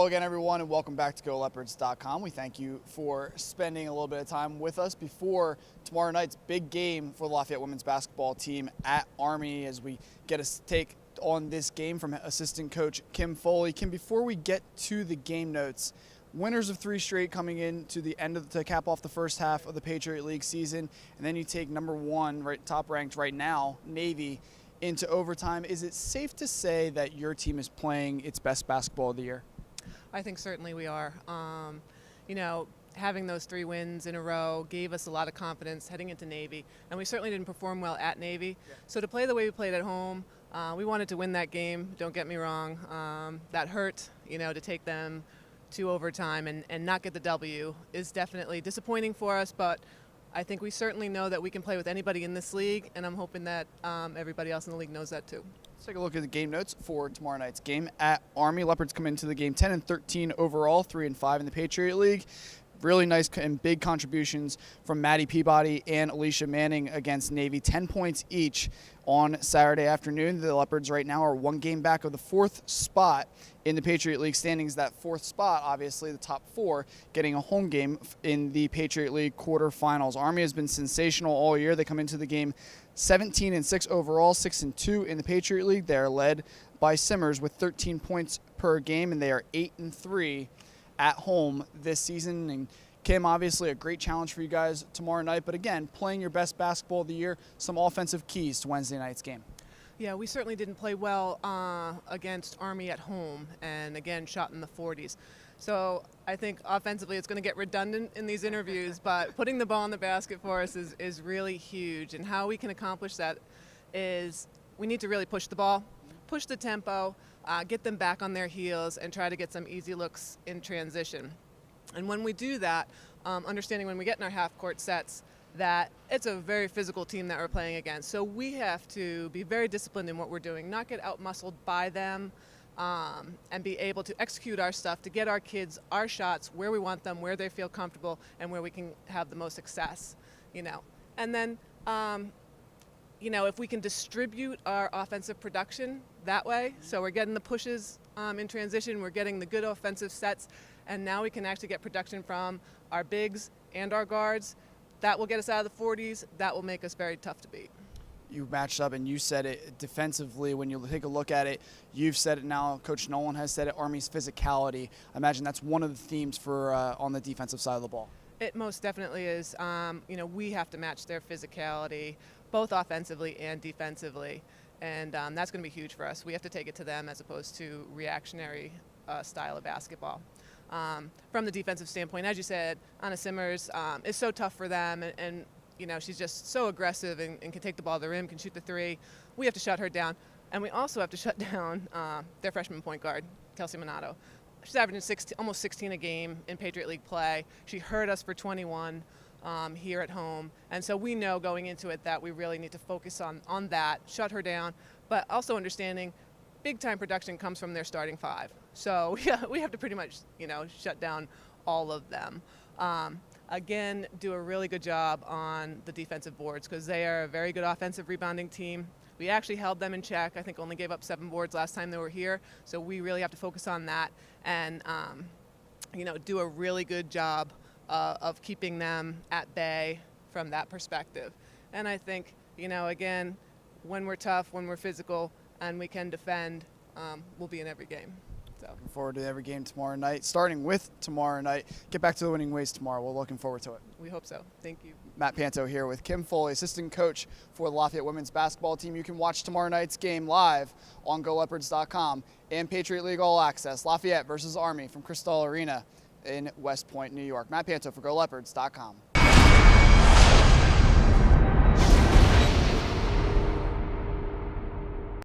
Hello again, everyone, and welcome back to GoLeopards.com. We thank you for spending a little bit of time with us before tomorrow night's big game for the Lafayette women's basketball team at Army as we get a take on this game from assistant coach Kim Foley. Kim, before we get to the game notes, winners of 3 straight coming in to the end of to cap off the first half of the Patriot League season, and then you take number 1, right, top ranked right now, Navy, into overtime. Is it safe to say that your team is playing its best basketball of the year? I think certainly we are. Having those 3 wins in a row gave us a lot of confidence heading into Navy, and we certainly didn't perform well at Navy. Yeah. So to play the way we played at home, we wanted to win that game, don't get me wrong. That hurt, to take them to overtime and not get the W is definitely disappointing for us, but I think we certainly know that we can play with anybody in this league, and I'm hoping that everybody else in the league knows that too. Let's take a look at the game notes for tomorrow night's game at Army. Leopards come into the game 10-13 overall, 3-5 in the Patriot League. Really nice and big contributions from Maddie Peabody and Alicia Manning against Navy. 10 points each on Saturday afternoon. The Leopards right now are 1 game back of the 4th spot in the Patriot League standings. That 4th spot, obviously the top 4, getting a home game in the Patriot League quarterfinals. Army has been sensational all year. They come into the game 17-6 overall, 6-2 in the Patriot League. They are led by Simmers with 13 points per game, and they are 8-3 at home this season. And Kim, obviously a great challenge for you guys tomorrow night, but again, playing your best basketball of the year, some offensive keys to Wednesday night's game. Yeah, we certainly didn't play well against Army at home, and again, shot in the 40s. So I think offensively it's going to get redundant in these interviews, but putting the ball in the basket for us is really huge. And how we can accomplish that is we need to really push the ball, push the tempo, get them back on their heels, and try to get some easy looks in transition. And when we do that, understanding when we get in our half-court sets that it's a very physical team that we're playing against. So we have to be very disciplined in what we're doing, not get out-muscled by them, and be able to execute our stuff to get our kids our shots where we want them, where they feel comfortable, and where we can have the most success, And then, if we can distribute our offensive production that way, so we're getting the pushes in transition, we're getting the good offensive sets, and now we can actually get production from our bigs and our guards. That will get us out of the 40s. That will make us very tough to beat. You matched up and you said it defensively. When you take a look at it, you've said it now, Coach Nolan has said it, Army's physicality. I imagine that's one of the themes for on the defensive side of the ball. It most definitely is. We have to match their physicality, both offensively and defensively, and that's going to be huge for us. We have to take it to them as opposed to reactionary style of basketball. From the defensive standpoint, as you said, Anna Simmers is so tough for them, and she's just so aggressive and can take the ball to the rim, can shoot the 3. We have to shut her down, and we also have to shut down their freshman point guard, Kelsey Minato. She's averaging almost 16 a game in Patriot League play. She hurt us for 21 here at home, and so we know going into it that we really need to focus on that, shut her down, but also understanding big-time production comes from their starting 5. So we have to pretty much, shut down all of them. Again, do a really good job on the defensive boards because they are a very good offensive rebounding team. We actually held them in check. I think only gave up 7 boards last time they were here. So we really have to focus on that and, do a really good job of keeping them at bay from that perspective. And I think, again, when we're tough, when we're physical, and we can defend, we'll be in every game. So. Looking forward to every game tomorrow night, starting with tomorrow night. Get back to the winning ways tomorrow. We're looking forward to it. We hope so. Thank you. Matt Panto here with Kim Foley, assistant coach for the Lafayette women's basketball team. You can watch tomorrow night's game live on GoLeopards.com and Patriot League All Access. Lafayette versus Army from Cristal Arena in West Point, New York. Matt Panto for GoLeopards.com.